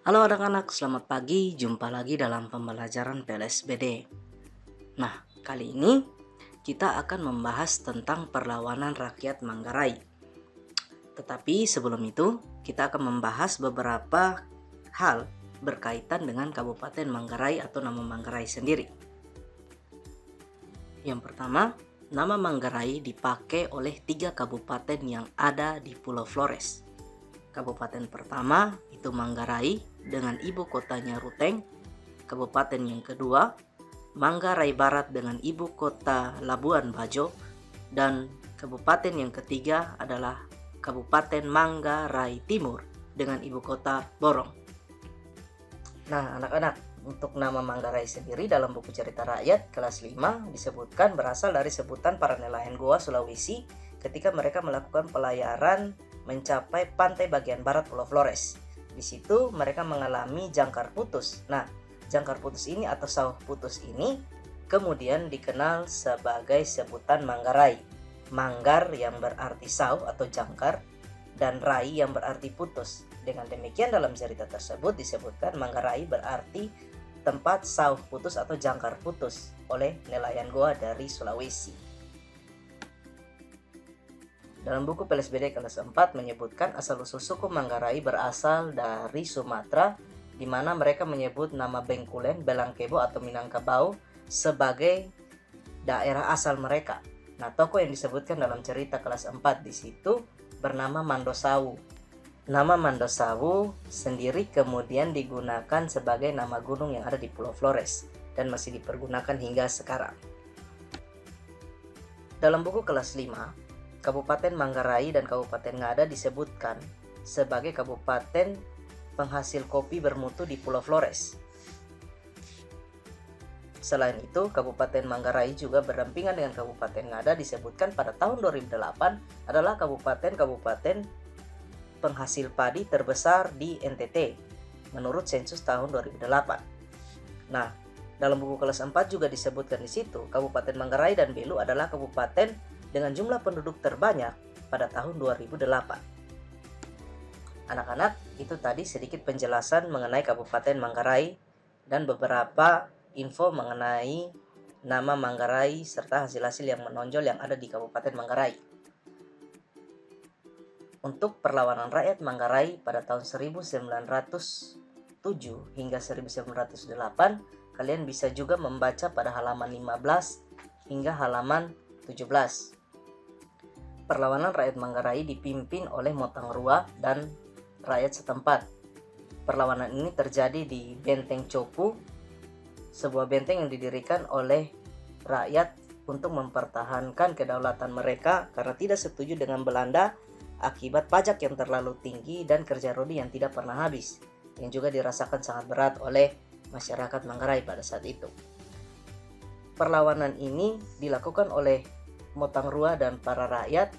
Halo anak-anak, selamat pagi. Jumpa lagi dalam pembelajaran PLSBD. Nah, kali ini kita akan membahas tentang perlawanan rakyat Manggarai. Tetapi sebelum itu, kita akan membahas beberapa hal berkaitan dengan Kabupaten Manggarai atau nama Manggarai sendiri. Yang pertama, nama Manggarai dipakai oleh 3 kabupaten yang ada di Pulau Flores. Kabupaten pertama itu Manggarai dengan ibu kotanya Ruteng. Kabupaten yang kedua Manggarai Barat dengan ibu kota Labuan Bajo. Dan kabupaten yang ketiga adalah Kabupaten Manggarai Timur dengan ibu kota Borong. Nah anak-anak, untuk nama Manggarai sendiri dalam buku cerita rakyat kelas 5 disebutkan berasal dari sebutan para nelayan Goa Sulawesi ketika mereka melakukan pelayaran mencapai pantai bagian barat Pulau Flores. Di situ mereka mengalami jangkar putus. Nah, jangkar putus ini atau sauh putus ini kemudian dikenal sebagai sebutan Manggarai. Manggar yang berarti sauh atau jangkar dan rai yang berarti putus. Dengan demikian dalam cerita tersebut disebutkan Manggarai berarti tempat sauh putus atau jangkar putus oleh nelayan Goa dari Sulawesi. Dalam buku PLSBD kelas 4 menyebutkan asal-usul suku Manggarai berasal dari Sumatera, di mana mereka menyebut nama Bengkulen, Belangkebo atau Minangkabau sebagai daerah asal mereka. Nah, tokoh yang disebutkan dalam cerita kelas 4 di situ bernama Mandosawu. Nama Mandosawu sendiri kemudian digunakan sebagai nama gunung yang ada di Pulau Flores dan masih dipergunakan hingga sekarang. Dalam buku kelas 5, Kabupaten Manggarai dan Kabupaten Ngada disebutkan sebagai kabupaten penghasil kopi bermutu di Pulau Flores. Selain itu, Kabupaten Manggarai juga berdampingan dengan Kabupaten Ngada disebutkan pada tahun 2008 adalah kabupaten-kabupaten penghasil padi terbesar di NTT menurut sensus tahun 2008. Nah, dalam buku kelas 4 juga disebutkan di situ Kabupaten Manggarai dan Belu adalah kabupaten dengan jumlah penduduk terbanyak pada tahun 2008. Anak-anak, itu tadi sedikit penjelasan mengenai Kabupaten Manggarai dan beberapa info mengenai nama Manggarai serta hasil-hasil yang menonjol yang ada di Kabupaten Manggarai. Untuk perlawanan rakyat Manggarai pada tahun 1907 hingga 1908, kalian bisa juga membaca pada halaman 15 hingga halaman 17. Perlawanan rakyat Manggarai dipimpin oleh Motang Rua dan rakyat setempat. Perlawanan ini terjadi di Benteng Copu, sebuah benteng yang didirikan oleh rakyat untuk mempertahankan kedaulatan mereka karena tidak setuju dengan Belanda akibat pajak yang terlalu tinggi dan kerja rodi yang tidak pernah habis, yang juga dirasakan sangat berat oleh masyarakat Manggarai pada saat itu. Perlawanan ini dilakukan oleh Motang Rua dan para rakyat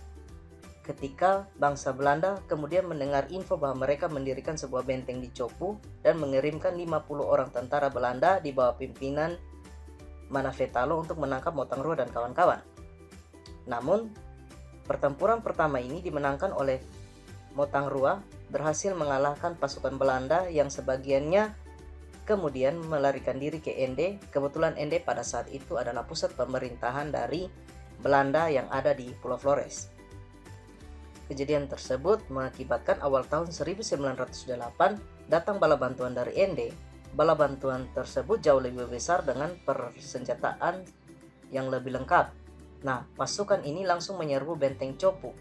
ketika bangsa Belanda kemudian mendengar info bahwa mereka mendirikan sebuah benteng di Copu dan mengirimkan 50 orang tentara Belanda di bawah pimpinan Manafetalo untuk menangkap Motang Rua dan kawan-kawan. Namun, pertempuran pertama ini dimenangkan oleh Motang Rua, berhasil mengalahkan pasukan Belanda yang sebagiannya kemudian melarikan diri ke Ende. Kebetulan Ende pada saat itu adalah pusat pemerintahan dari Belanda yang ada di Pulau Flores. Kejadian tersebut mengakibatkan awal tahun 1908 datang bala bantuan dari Ende. Bala bantuan tersebut jauh lebih besar dengan persenjataan yang lebih lengkap. Nah, pasukan ini langsung menyerbu benteng Copu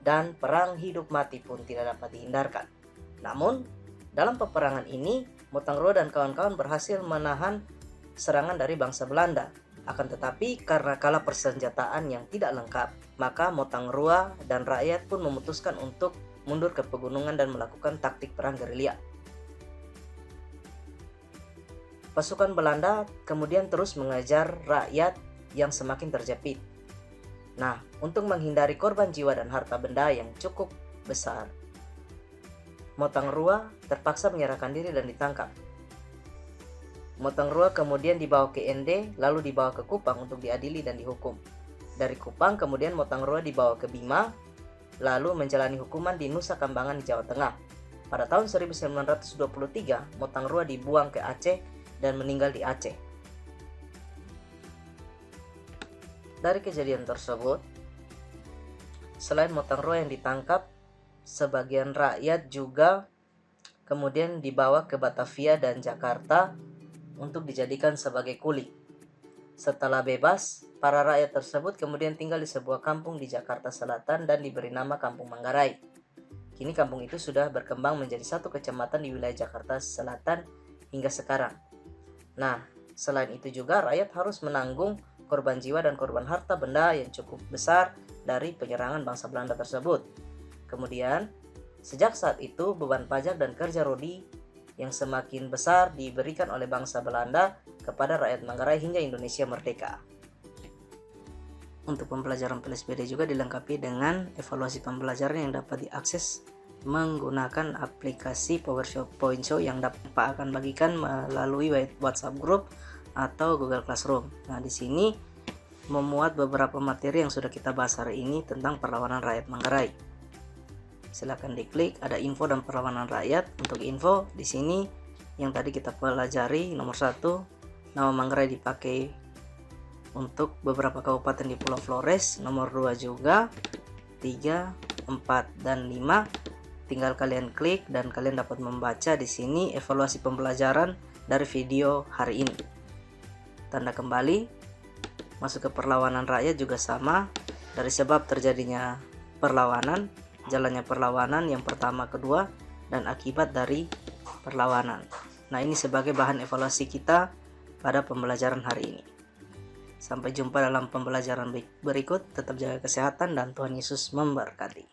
dan perang hidup mati pun tidak dapat dihindarkan. Namun, dalam peperangan ini, Motang Rua dan kawan-kawan berhasil menahan serangan dari bangsa Belanda. Akan tetapi karena kalah persenjataan yang tidak lengkap, maka Motang Rua dan rakyat pun memutuskan untuk mundur ke pegunungan dan melakukan taktik perang gerilya. Pasukan Belanda kemudian terus mengejar rakyat yang semakin terjepit. Nah, untuk menghindari korban jiwa dan harta benda yang cukup besar, Motang Rua terpaksa menyerahkan diri dan ditangkap. Motang Rua kemudian dibawa ke Ende, lalu dibawa ke Kupang untuk diadili dan dihukum. Dari Kupang kemudian Motang Rua dibawa ke Bima, lalu menjalani hukuman di Nusa Kambangan, Jawa Tengah. pada tahun 1923 Motangrua dibuang ke Aceh dan meninggal di Aceh. Dari kejadian tersebut, selain Motangrua yang ditangkap, sebagian rakyat juga kemudian dibawa ke Batavia dan Jakarta untuk dijadikan sebagai kuli. Setelah bebas, para rakyat tersebut kemudian tinggal di sebuah kampung di Jakarta Selatan dan diberi nama Kampung Manggarai. Kini kampung itu sudah berkembang menjadi satu kecamatan di wilayah Jakarta Selatan hingga sekarang. Nah, selain itu juga rakyat harus menanggung korban jiwa dan korban harta benda yang cukup besar dari penyerangan bangsa Belanda tersebut. Kemudian, sejak saat itu beban pajak dan kerja rodi yang semakin besar diberikan oleh bangsa Belanda kepada rakyat Manggarai hingga Indonesia merdeka. Untuk pembelajaran PLSPD juga dilengkapi dengan evaluasi pembelajaran yang dapat diakses menggunakan aplikasi PowerPoint Show yang Pak akan bagikan melalui WhatsApp group atau Google Classroom. Nah, di sini memuat beberapa materi yang sudah kita bahas hari ini tentang perlawanan rakyat Manggarai. Silakan diklik, ada info dan perlawanan rakyat. Untuk info di sini yang tadi kita pelajari, nomor 1, nama Manggarai dipakai untuk beberapa kabupaten di Pulau Flores. Nomor 2 juga, 3, 4, dan 5. Tinggal kalian klik dan kalian dapat membaca di sini evaluasi pembelajaran dari video hari ini. Tanda kembali, masuk ke perlawanan rakyat juga sama, dari sebab terjadinya perlawanan, jalannya perlawanan yang pertama, kedua, dan akibat dari perlawanan. Nah, ini sebagai bahan evaluasi kita pada pembelajaran hari ini. Sampai jumpa dalam pembelajaran berikut. Tetap jaga kesehatan dan Tuhan Yesus memberkati.